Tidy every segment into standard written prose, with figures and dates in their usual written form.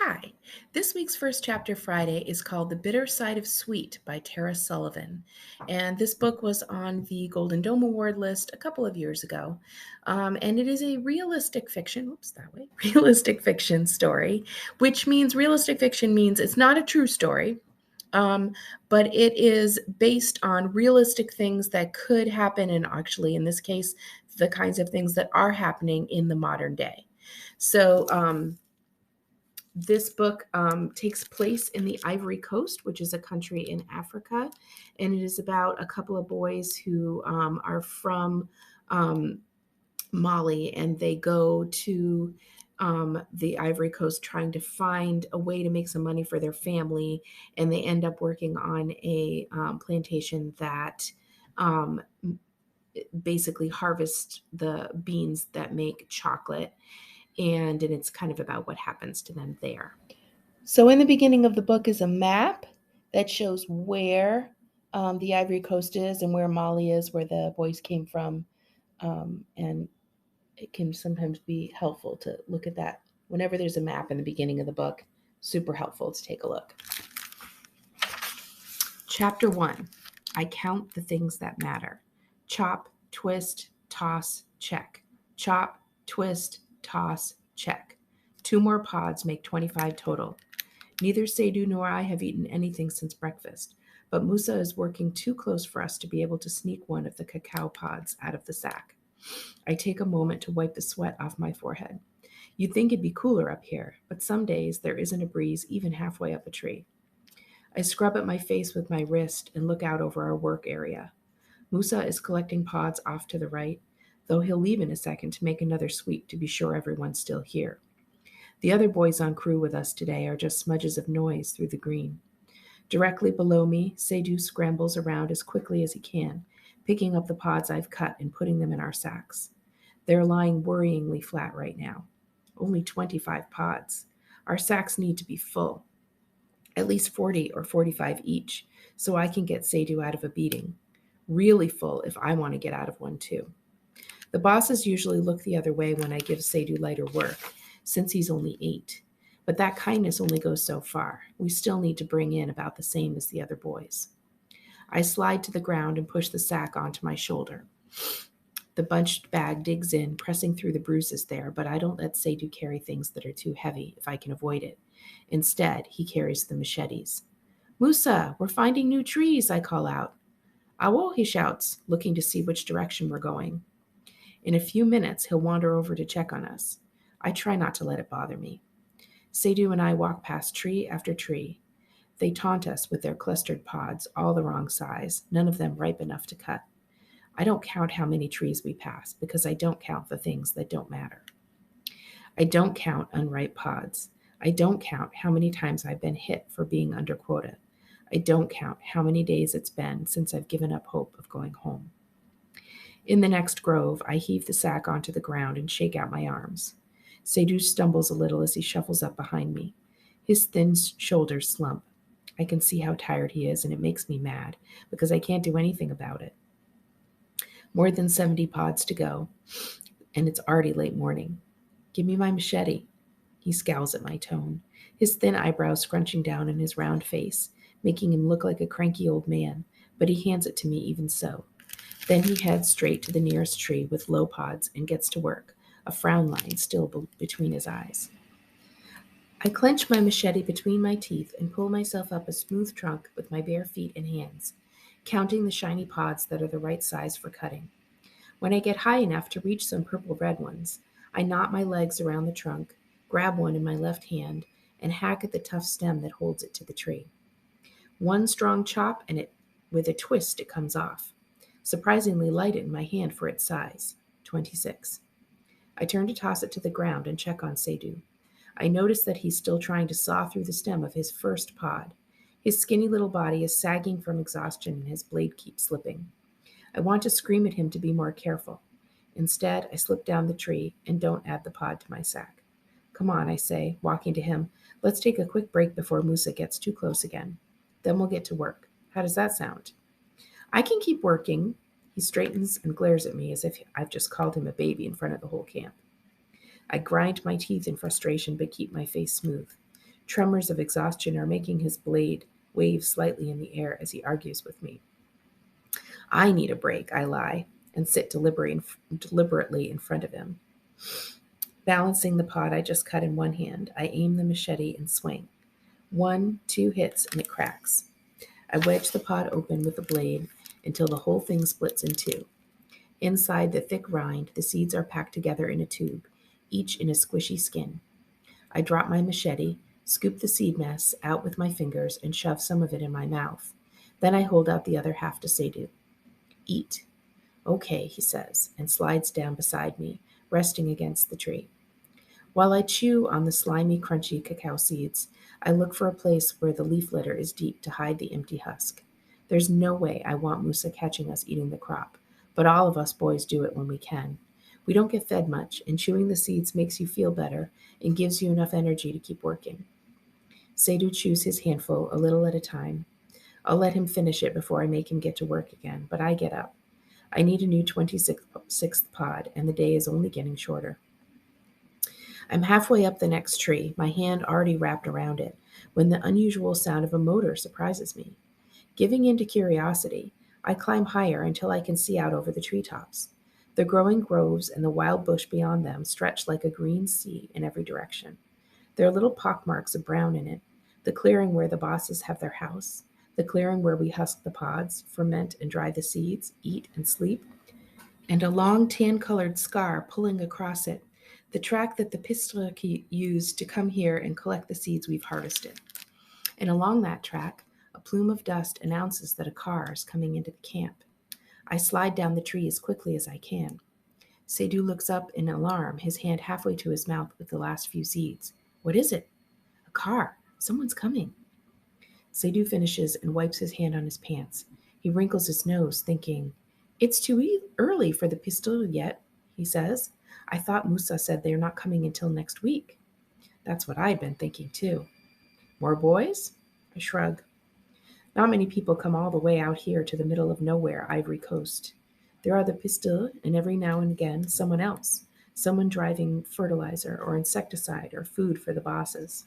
Hi. This week's First Chapter Friday is called The Bitter Side of Sweet by Tara Sullivan. And this book was on the Golden Dome Award list a couple of years ago. And it is a realistic fiction, realistic fiction story, which means realistic fiction means it's not a true story. But it is based on realistic things that could happen, and actually, in this case, the kinds of things that are happening in the modern day. So, this book takes place in the Ivory Coast, which is a country in Africa, and it is about a couple of boys who are from um, Mali, and they go to the Ivory Coast trying to find a way to make some money for their family, and they end up working on a plantation that um, basically harvests the beans that make chocolate, and it's kind of about what happens to them there. So, in the beginning of the book is a map that shows where the Ivory Coast is and where Mali is, where the boys came from. And it can sometimes be helpful to look at that. Whenever there's a map in the beginning of the book, super helpful to take a look. Chapter 1, I count the things that matter. Chop, twist, toss, check. Chop, twist, toss, check. 2 more pods make 25 total. Neither Seydou nor I have eaten anything since breakfast, but Musa is working too close for us to be able to sneak one of the cacao pods out of the sack. I take a moment to wipe the sweat off my forehead. You'd think it'd be cooler up here, but some days there isn't a breeze even halfway up a tree. I scrub at my face with my wrist and look out over our work area. Musa is collecting pods off to the right, though he'll leave in a second to make another sweep to be sure everyone's still here. The other boys on crew with us today are just smudges of noise through the green. Directly below me, Seydou scrambles around as quickly as he can, picking up the pods I've cut and putting them in our sacks. They're lying worryingly flat right now. Only 25 pods. Our sacks need to be full, at least 40 or 45 each, so I can get Seydou out of a beating. Really full if I want to get out of one too. The bosses usually look the other way when I give Seydou lighter work, since he's only 8. But that kindness only goes so far. We still need to bring in about the same as the other boys. I slide to the ground and push the sack onto my shoulder. The bunched bag digs in, pressing through the bruises there, but I don't let Seydou carry things that are too heavy if I can avoid it. Instead, he carries the machetes. Musa, we're finding new trees, I call out. Awo, he shouts, looking to see which direction we're going. In a few minutes, he'll wander over to check on us. I try not to let it bother me. Seydou and I walk past tree after tree. They taunt us with their clustered pods, all the wrong size, none of them ripe enough to cut. I don't count how many trees we pass because I don't count the things that don't matter. I don't count unripe pods. I don't count how many times I've been hit for being under quota. I don't count how many days it's been since I've given up hope of going home. In the next grove, I heave the sack onto the ground and shake out my arms. Seydou stumbles a little as he shuffles up behind me. His thin shoulders slump. I can see how tired he is, and it makes me mad because I can't do anything about it. More than 70 pods to go, and it's already late morning. Give me my machete. He scowls at my tone, his thin eyebrows scrunching down in his round face, making him look like a cranky old man, but he hands it to me even so. Then he heads straight to the nearest tree with low pods and gets to work, a frown line still between his eyes. I clench my machete between my teeth and pull myself up a smooth trunk with my bare feet and hands, counting the shiny pods that are the right size for cutting. When I get high enough to reach some purple-red ones, I knot my legs around the trunk, grab one in my left hand, and hack at the tough stem that holds it to the tree. One strong chop, and with a twist it comes off. Surprisingly light in my hand for its size, 26. I turn to toss it to the ground and check on Seydou. I notice that he's still trying to saw through the stem of his first pod. His skinny little body is sagging from exhaustion and his blade keeps slipping. I want to scream at him to be more careful. Instead, I slip down the tree and don't add the pod to my sack. Come on, I say, walking to him. Let's take a quick break before Musa gets too close again. Then we'll get to work. How does that sound? I can keep working. He straightens and glares at me as if I've just called him a baby in front of the whole camp. I grind my teeth in frustration but keep my face smooth. Tremors of exhaustion are making his blade wave slightly in the air as he argues with me. I need a break, I lie, and sit deliberately in front of him. Balancing the pod I just cut in one hand, I aim the machete and swing. 1, 2 hits, and it cracks. I wedge the pod open with the blade until the whole thing splits in two. Inside the thick rind, the seeds are packed together in a tube, each in a squishy skin. I drop my machete, scoop the seed mass out with my fingers, and shove some of it in my mouth. Then I hold out the other half to Seydou. Eat. Okay, he says, and slides down beside me, resting against the tree. While I chew on the slimy, crunchy cacao seeds, I look for a place where the leaf litter is deep to hide the empty husk. There's no way I want Musa catching us eating the crop, but all of us boys do it when we can. We don't get fed much, and chewing the seeds makes you feel better and gives you enough energy to keep working. Seydou chews his handful a little at a time. I'll let him finish it before I make him get to work again, but I get up. I need a new 26th pod, and the day is only getting shorter. I'm halfway up the next tree, my hand already wrapped around it, when the unusual sound of a motor surprises me. Giving in to curiosity, I climb higher until I can see out over the treetops. The growing groves and the wild bush beyond them stretch like a green sea in every direction. There are little pockmarks of brown in it, the clearing where the bosses have their house, the clearing where we husk the pods, ferment and dry the seeds, eat and sleep, and a long tan-colored scar pulling across it, the track that the Pistraki used to come here and collect the seeds we've harvested. And along that track, a plume of dust announces that a car is coming into the camp. I slide down the tree as quickly as I can. Seydou looks up in alarm, his hand halfway to his mouth with the last few seeds. What is it? A car. Someone's coming. Seydou finishes and wipes his hand on his pants. He wrinkles his nose, thinking, It's too early for the pistol yet, he says. I thought Musa said they're not coming until next week. That's what I'd been thinking, too. More boys? I shrug. Not many people come all the way out here to the middle of nowhere, Ivory Coast. There are the pistol, and every now and again someone else, someone driving fertilizer or insecticide or food for the bosses.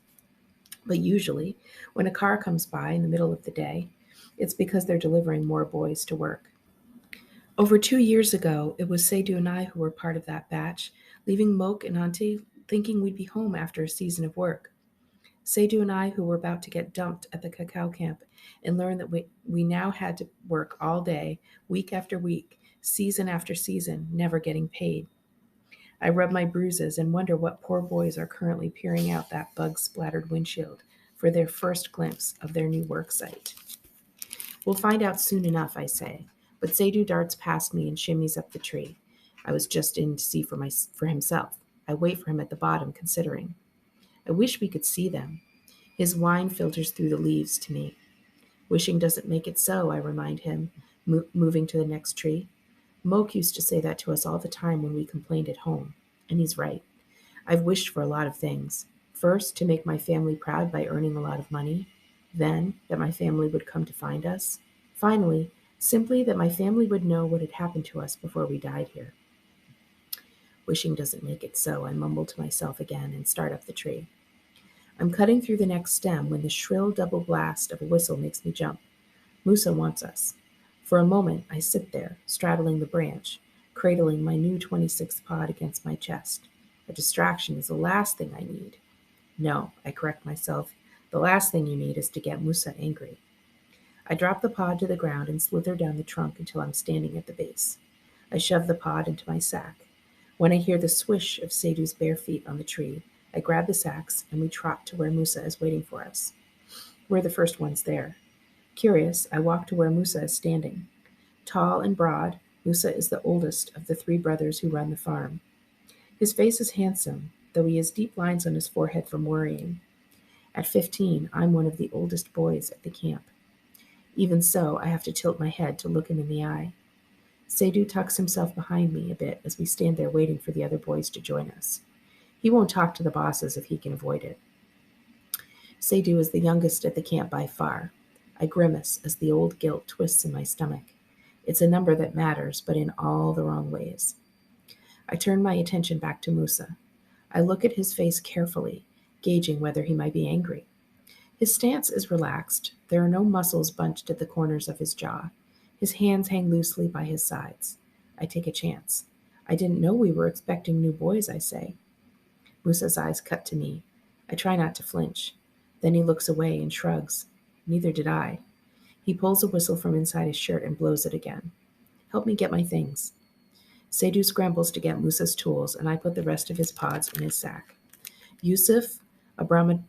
But usually, when a car comes by in the middle of the day, it's because they're delivering more boys to work. Over 2 years ago, it was Seydou and I who were part of that batch, leaving Moke and Auntie thinking we'd be home after a season of work. Seydou and I who were about to get dumped at the cacao camp and learn that we now had to work all day, week after week, season after season, never getting paid. I rub my bruises and wonder what poor boys are currently peering out that bug-splattered windshield for their first glimpse of their new work site. We'll find out soon enough, I say, but Seydou darts past me and shimmies up the tree. I was just in to see for himself. I wait for him at the bottom, considering. I wish we could see them. His whine filters through the leaves to me. Wishing doesn't make it so, I remind him, moving to the next tree. Moke used to say that to us all the time when we complained at home, and he's right. I've wished for a lot of things. First, to make my family proud by earning a lot of money. Then, that my family would come to find us. Finally, simply that my family would know what had happened to us before we died here. Wishing doesn't make it so, I mumble to myself again and start up the tree. I'm cutting through the next stem when the shrill double blast of a whistle makes me jump. Musa wants us. For a moment, I sit there, straddling the branch, cradling my new 26th pod against my chest. A distraction is the last thing I need. No, I correct myself. The last thing you need is to get Musa angry. I drop the pod to the ground and slither down the trunk until I'm standing at the base. I shove the pod into my sack. When I hear the swish of Seydou's bare feet on the tree, I grab the sacks and we trot to where Musa is waiting for us. We're the first ones there. Curious, I walk to where Musa is standing. Tall and broad, Musa is the oldest of the 3 brothers who run the farm. His face is handsome, though he has deep lines on his forehead from worrying. At 15, I'm one of the oldest boys at the camp. Even so, I have to tilt my head to look him in the eye. Seydou tucks himself behind me a bit as we stand there waiting for the other boys to join us. He won't talk to the bosses if he can avoid it. Seydou is the youngest at the camp by far. I grimace as the old guilt twists in my stomach. It's a number that matters, but in all the wrong ways. I turn my attention back to Musa. I look at his face carefully, gauging whether he might be angry. His stance is relaxed. There are no muscles bunched at the corners of his jaw. His hands hang loosely by his sides. I take a chance. I didn't know we were expecting new boys, I say. Musa's eyes cut to me. I try not to flinch. Then he looks away and shrugs. Neither did I. He pulls a whistle from inside his shirt and blows it again. Help me get my things. Seydu scrambles to get Musa's tools, and I put the rest of his pods in his sack. Yusuf, Abdraman,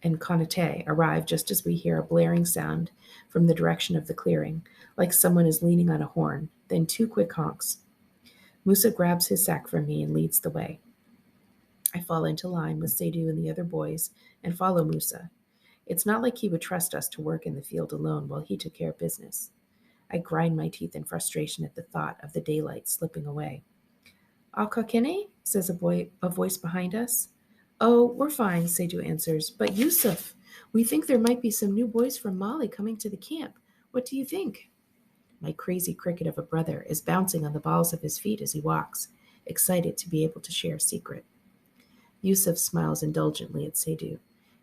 and Konate arrive just as we hear a blaring sound from the direction of the clearing, like someone is leaning on a horn, then 2 quick honks. Musa grabs his sack from me and leads the way. I fall into line with Seydu and the other boys and follow Musa. It's not like he would trust us to work in the field alone while he took care of business. I grind my teeth in frustration at the thought of the daylight slipping away. Akakene? Says a voice behind us. Oh, we're fine, Seydu answers. But Yusuf, we think there might be some new boys from Mali coming to the camp. What do you think? My crazy cricket of a brother is bouncing on the balls of his feet as he walks, excited to be able to share a secret. Yusuf smiles indulgently at Seydu,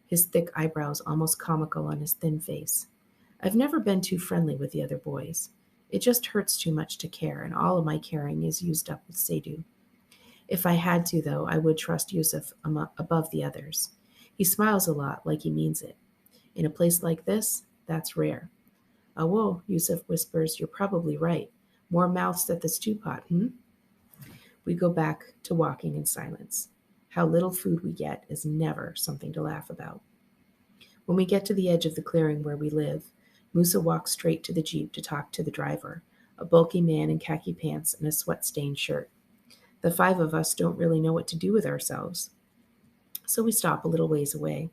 his thick eyebrows almost comical on his thin face. I've never been too friendly with the other boys. It just hurts too much to care, and all of my caring is used up with Seydu. If I had to, though, I would trust Yusuf above the others. He smiles a lot, like he means it. In a place like this, that's rare. Whoa, Yusuf whispers, you're probably right. More mouths at the stew pot, We go back to walking in silence. How little food we get is never something to laugh about. When we get to the edge of the clearing where we live, Musa walks straight to the Jeep to talk to the driver, a bulky man in khaki pants and a sweat-stained shirt. The 5 of us don't really know what to do with ourselves. So we stop a little ways away.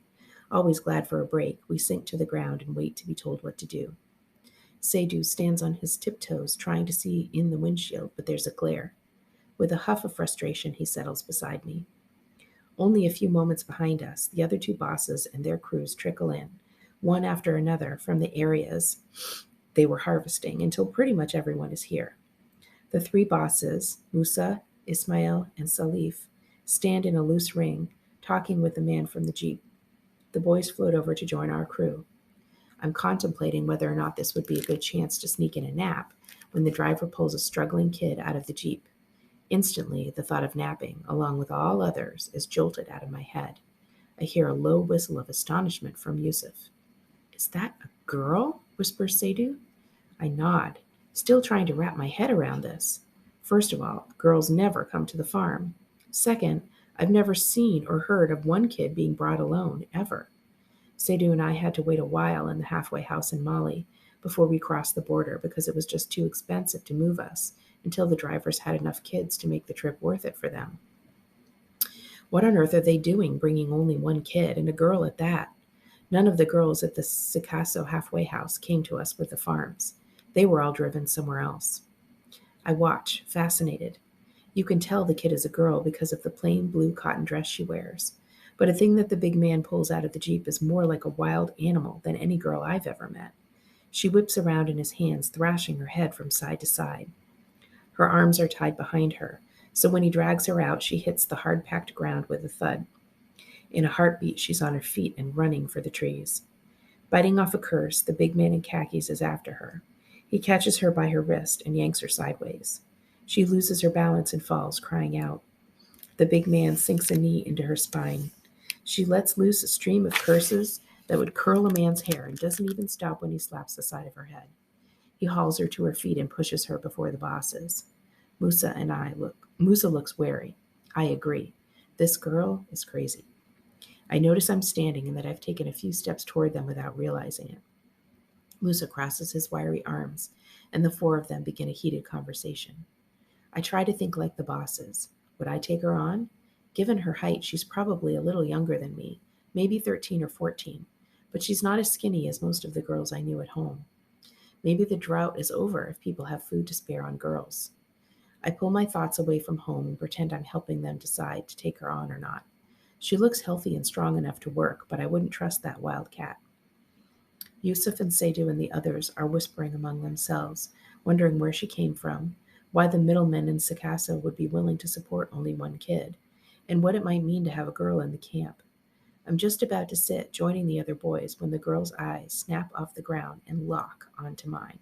Always glad for a break, we sink to the ground and wait to be told what to do. Seydu stands on his tiptoes trying to see in the windshield, but there's a glare. With a huff of frustration, he settles beside me. Only a few moments behind us, the other 2 bosses and their crews trickle in, one after another from the areas they were harvesting until pretty much everyone is here. The 3 bosses, Musa, Ismail, and Salif, stand in a loose ring, talking with the man from the Jeep. The boys float over to join our crew. I'm contemplating whether or not this would be a good chance to sneak in a nap when the driver pulls a struggling kid out of the Jeep. Instantly, the thought of napping, along with all others, is jolted out of my head. I hear a low whistle of astonishment from Yusuf. Is that a girl? Whispers Seydu. I nod, still trying to wrap my head around this. First of all, girls never come to the farm. Second, I've never seen or heard of one kid being brought alone, ever. Seydu and I had to wait a while in the halfway house in Mali before we crossed the border because it was just too expensive to move us until the drivers had enough kids to make the trip worth it for them. What on earth are they doing bringing only one kid, and a girl at that? None of the girls at the Sikasso halfway house came to us with the farms. They were all driven somewhere else. I watch, fascinated. You can tell the kid is a girl because of the plain blue cotton dress she wears. But a thing that the big man pulls out of the Jeep is more like a wild animal than any girl I've ever met. She whips around in his hands, thrashing her head from side to side. Her arms are tied behind her, so when he drags her out, she hits the hard-packed ground with a thud. In a heartbeat, she's on her feet and running for the trees. Biting off a curse, the big man in khakis is after her. He catches her by her wrist and yanks her sideways. She loses her balance and falls, crying out. The big man sinks a knee into her spine. She lets loose a stream of curses that would curl a man's hair and doesn't even stop when he slaps the side of her head. He hauls her to her feet and pushes her before the bosses. Musa looks wary. I agree. This girl is crazy. I notice I'm standing and that I've taken a few steps toward them without realizing it. Musa crosses his wiry arms, and the 4 of them begin a heated conversation. I try to think like the bosses. Would I take her on? Given her height, she's probably a little younger than me, maybe 13 or 14, but she's not as skinny as most of the girls I knew at home. Maybe the drought is over if people have food to spare on girls. I pull my thoughts away from home and pretend I'm helping them decide to take her on or not. She looks healthy and strong enough to work, but I wouldn't trust that wild cat. Yusuf and Seydu and the others are whispering among themselves, wondering where she came from, why the middlemen in Sikasso would be willing to support only one kid, and what it might mean to have a girl in the camp. I'm just about to sit, joining the other boys, when the girl's eyes snap off the ground and lock onto mine.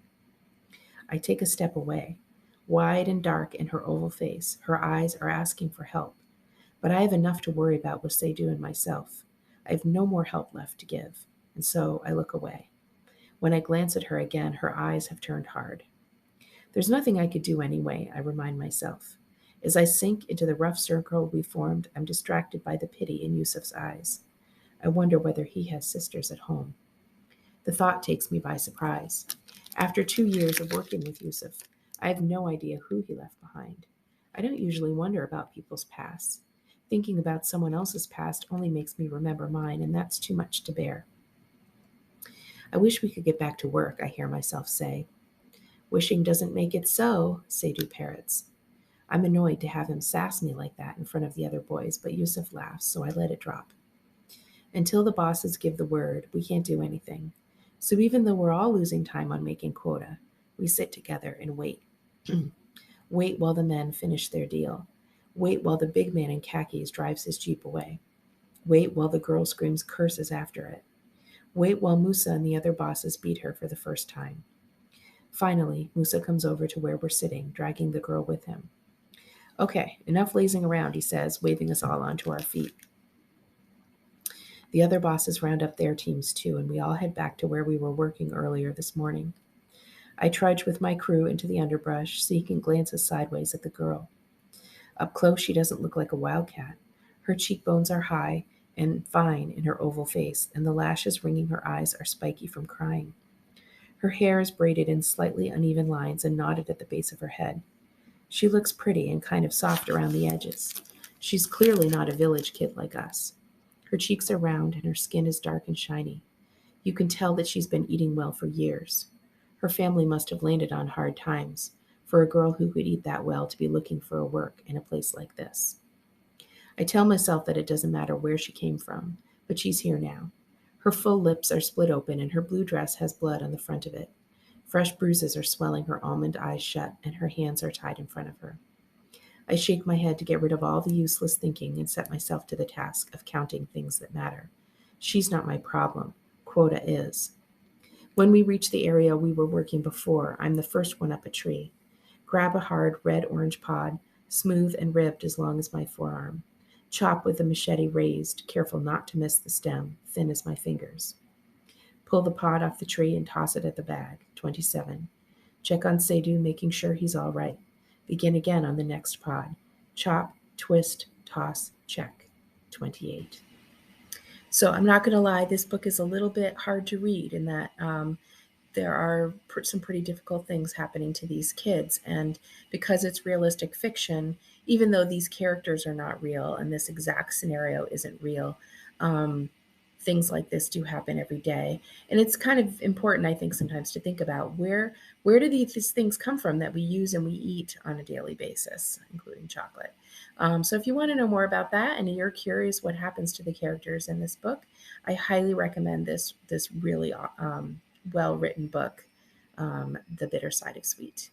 I take a step away. Wide and dark in her oval face, her eyes are asking for help. But I have enough to worry about with Seydu and myself. I have no more help left to give, and so I look away. When I glance at her again, her eyes have turned hard. There's nothing I could do anyway, I remind myself. As I sink into the rough circle we formed, I'm distracted by the pity in Yusuf's eyes. I wonder whether he has sisters at home. The thought takes me by surprise. After 2 years of working with Yusuf, I have no idea who he left behind. I don't usually wonder about people's pasts. Thinking about someone else's past only makes me remember mine, and that's too much to bear. I wish we could get back to work, I hear myself say. Wishing doesn't make it so, Seydu parrots. I'm annoyed to have him sass me like that in front of the other boys, but Yusuf laughs, so I let it drop. Until the bosses give the word, we can't do anything. So even though we're all losing time on making quota, we sit together and wait. Wait while the men finish their deal. Wait while the big man in khakis drives his jeep away. Wait while the girl screams curses after it. Wait while Musa and the other bosses beat her for the first time. Finally, Musa comes over to where we're sitting, dragging the girl with him. Okay, enough lazing around, he says, waving us all onto our feet. The other bosses round up their teams too, and we all head back to where we were working earlier this morning. I trudge with my crew into the underbrush, seeking glances sideways at the girl. Up close, she doesn't look like a wildcat. Her cheekbones are high and fine in her oval face, and the lashes ringing her eyes are spiky from crying. Her hair is braided in slightly uneven lines and knotted at the base of her head. She looks pretty and kind of soft around the edges. She's clearly not a village kid like us. Her cheeks are round and her skin is dark and shiny. You can tell that she's been eating well for years. Her family must have landed on hard times for a girl who could eat that well to be looking for a work in a place like this. I tell myself that it doesn't matter where she came from, but she's here now. Her full lips are split open and her blue dress has blood on the front of it. Fresh bruises are swelling her almond eyes shut and her hands are tied in front of her. I shake my head to get rid of all the useless thinking and set myself to the task of counting things that matter. She's not my problem. Quota is. When we reach the area we were working before, I'm the first one up a tree. Grab a hard red-orange pod, smooth and ribbed as long as my forearm. Chop with the machete raised, careful not to miss the stem, thin as my fingers. Pull the pod off the tree and toss it at the bag, 27. Check on Seydu, making sure he's all right. Begin again on the next pod. Chop, twist, toss, check, 28. So I'm not going to lie, this book is a little bit hard to read in that there are some pretty difficult things happening to these kids. And because it's realistic fiction, even though these characters are not real and this exact scenario isn't real, things like this do happen every day. And it's kind of important, I think, sometimes to think about where do these things come from that we use and we eat on a daily basis, including chocolate. So if you want to know more about that and you're curious what happens to the characters in this book, I highly recommend this really well-written book, The Bitter Side of Sweet.